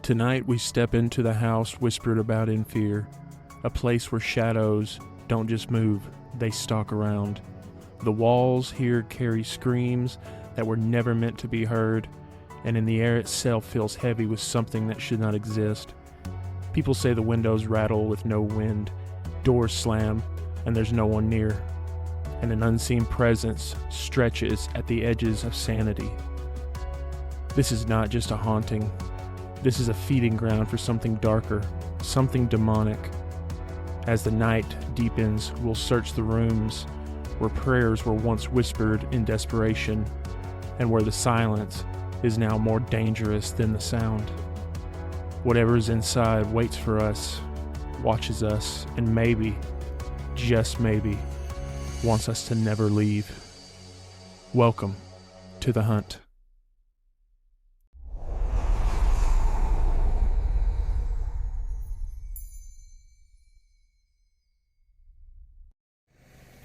Tonight we step into the house whispered about in fear, a place where shadows don't just move, they stalk around. The walls here carry screams that were never meant to be heard, and in the air itself feels heavy with something that should not exist. People say the windows rattle with no wind, doors slam, and there's no one near, and an unseen presence stretches at the edges of sanity. This is not just a haunting. This is a feeding ground for something darker, something demonic. As the night deepens, we'll search the rooms where prayers were once whispered in desperation, and where the silence is now more dangerous than the sound. Whatever is inside waits for us, watches us, and maybe, just maybe, wants us to never leave. Welcome to the hunt.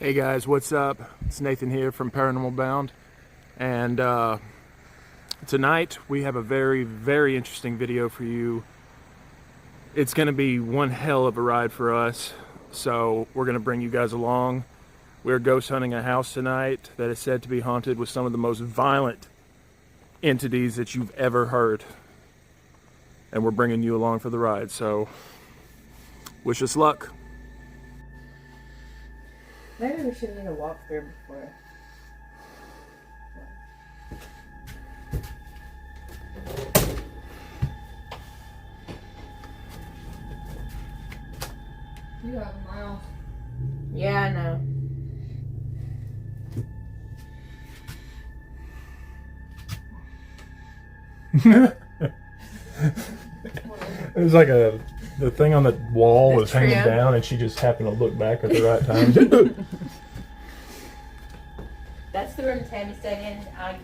Hey guys, what's up? It's Nathan here from Paranormal Bound, and tonight we have a very, very interesting video for you. It's going to be one hell of a ride for us, so we're going to bring you guys along. We're ghost hunting a house tonight that is said to be haunted with some of the most violent entities that you've ever heard, and we're bringing you along for the ride, so wish us luck. Maybe we shouldn't even walk there before. You got miles. Yeah, I know. It was like the thing on the wall was hanging down, and she just happened to look back at the right time. That's the room Tammy stayed in. I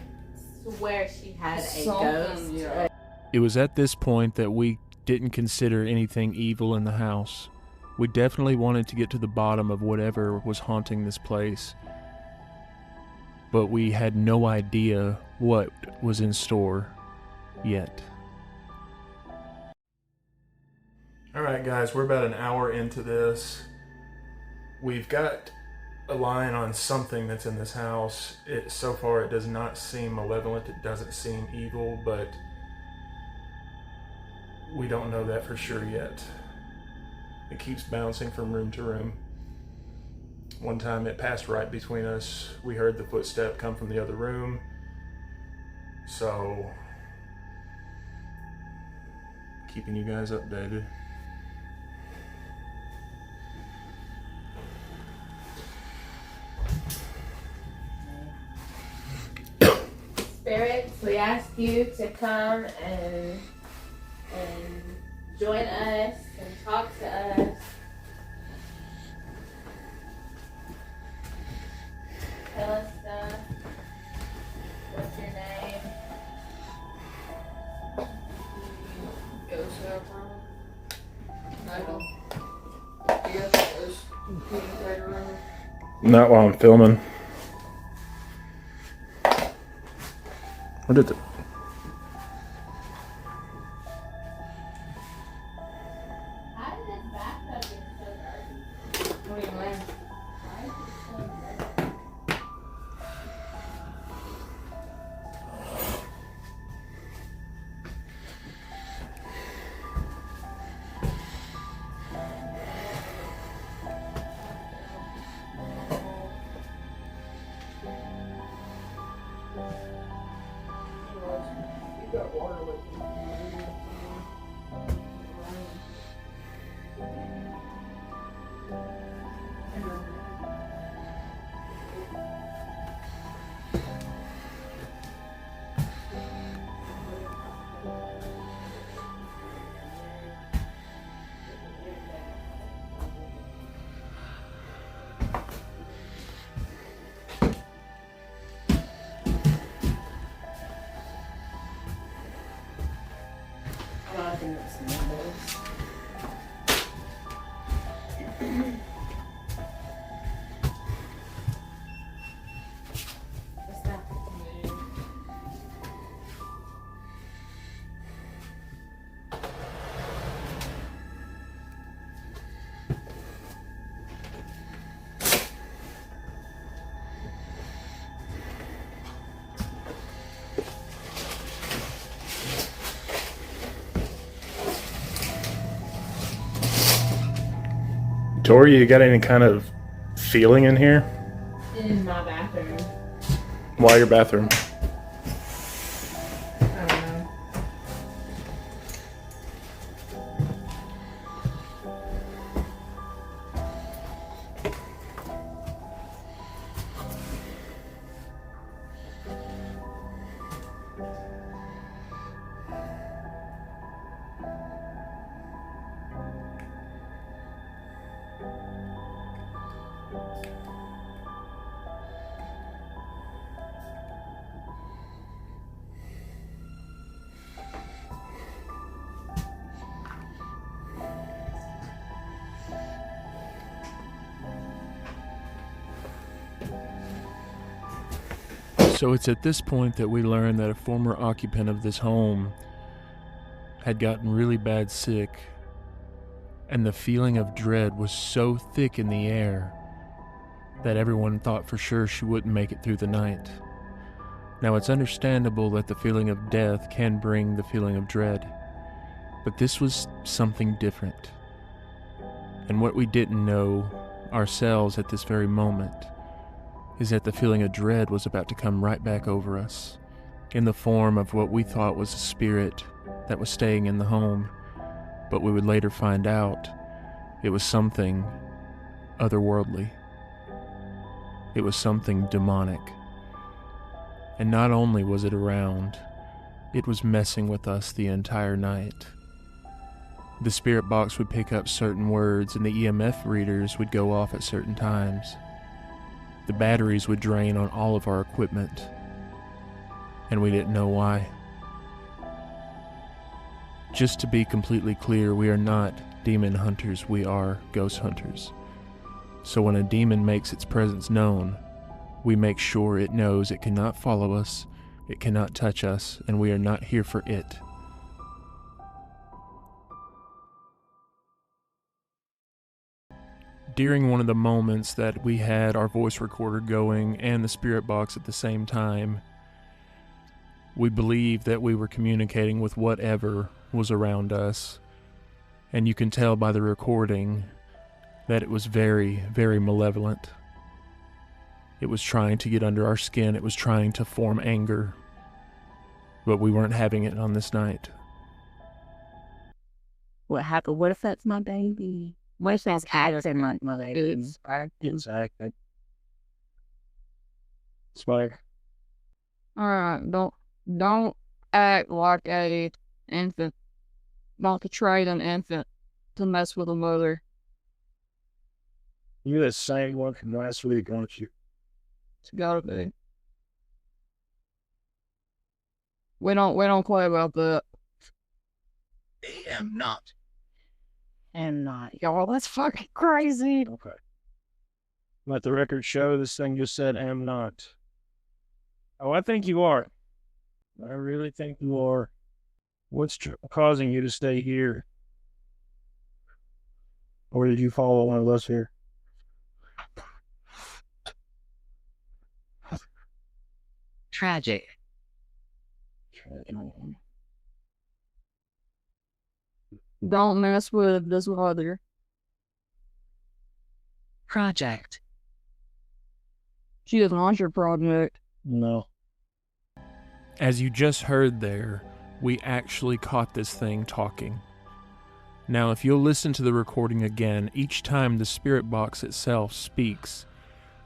swear she had a ghost. Yeah. It was at this point that we didn't consider anything evil in the house. We definitely wanted to get to the bottom of whatever was haunting this place, but we had no idea what was in store yet. Alright guys, we're about an hour into this. We've got a line on something that's in this house. So far it does not seem malevolent, it doesn't seem evil, but we don't know that for sure yet. It keeps bouncing from room to room. One time it passed right between us. We heard the footstep come from the other room. So, keeping you guys updated. Spirits, we ask you to come and join us and talk to us. Tell us stuff. What's your name? Ghost have a problem? I don't. Yes, Not while I'm filming. What did it? How did this bathtub get so dirty? What do you mean? Why is it so dirty? You got water with you. I think it's windows. What's that? Tori, you got any kind of feeling in here? In my bathroom. Why your bathroom? I don't know. So it's at this point that we learn that a former occupant of this home had gotten really bad sick, and the feeling of dread was so thick in the air that everyone thought for sure she wouldn't make it through the night. Now, it's understandable that the feeling of death can bring the feeling of dread, but this was something different. And what we didn't know ourselves at this very moment is that the feeling of dread was about to come right back over us, in the form of what we thought was a spirit that was staying in the home, but we would later find out it was something otherworldly. It was something demonic. And not only was it around, it was messing with us the entire night. The spirit box would pick up certain words, and the EMF readers would go off at certain times. The batteries would drain on all of our equipment, and we didn't know why. Just to be completely clear, we are not demon hunters, we are ghost hunters. So when a demon makes its presence known, we make sure it knows it cannot follow us, it cannot touch us, and we are not here for it. During one of the moments that we had our voice recorder going and the spirit box at the same time, we believed that we were communicating with whatever was around us. And you can tell by the recording that it was very, very malevolent. It was trying to get under our skin. It was trying to form anger. But we weren't having it on this night. What happened? What if that's my baby? What if that's Addison, my baby? Exactly. Smart. Alright, don't act like a infant. Don't portray an infant to mess with a mother. You're the same one from last week, aren't you? It's gotta be. We don't play about that. I am not. And not. Y'all, that's fucking crazy. Okay. Let the record show this thing just said am not. Oh, I think you are. I really think you are. What's causing you to stay here? Or did you follow one of us here? Tragic. Don't mess with this mother. Project. She doesn't want your project. No. As you just heard there, we actually caught this thing talking. Now, if you'll listen to the recording again, each time the spirit box itself speaks,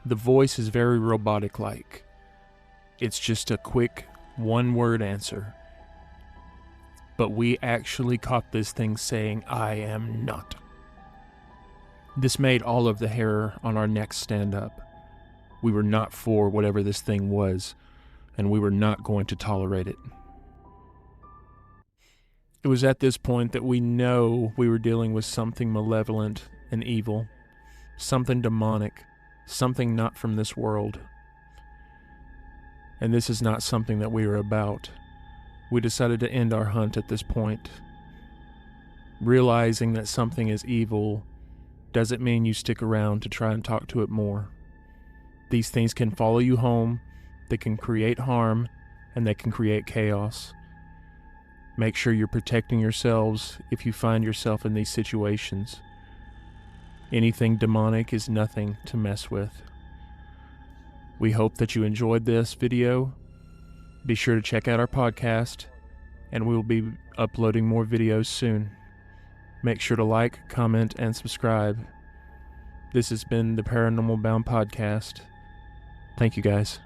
the voice is very robotic-like. It's just a quick, one-word answer. But we actually caught this thing saying, "I am not." This made all of the hair on our necks stand up. We were not for whatever this thing was, and we were not going to tolerate it. It was at this point that we know we were dealing with something malevolent and evil, something demonic, something not from this world. And this is not something that we were about. We decided to end our hunt at this point. Realizing that something is evil doesn't mean you stick around to try and talk to it more. These things can follow you home, they can create harm, and they can create chaos. Make sure you're protecting yourselves if you find yourself in these situations. Anything demonic is nothing to mess with. We hope that you enjoyed this video. Be sure to check out our podcast, and we will be uploading more videos soon. Make sure to like, comment, and subscribe. This has been the Paranormal Bound Podcast. Thank you, guys.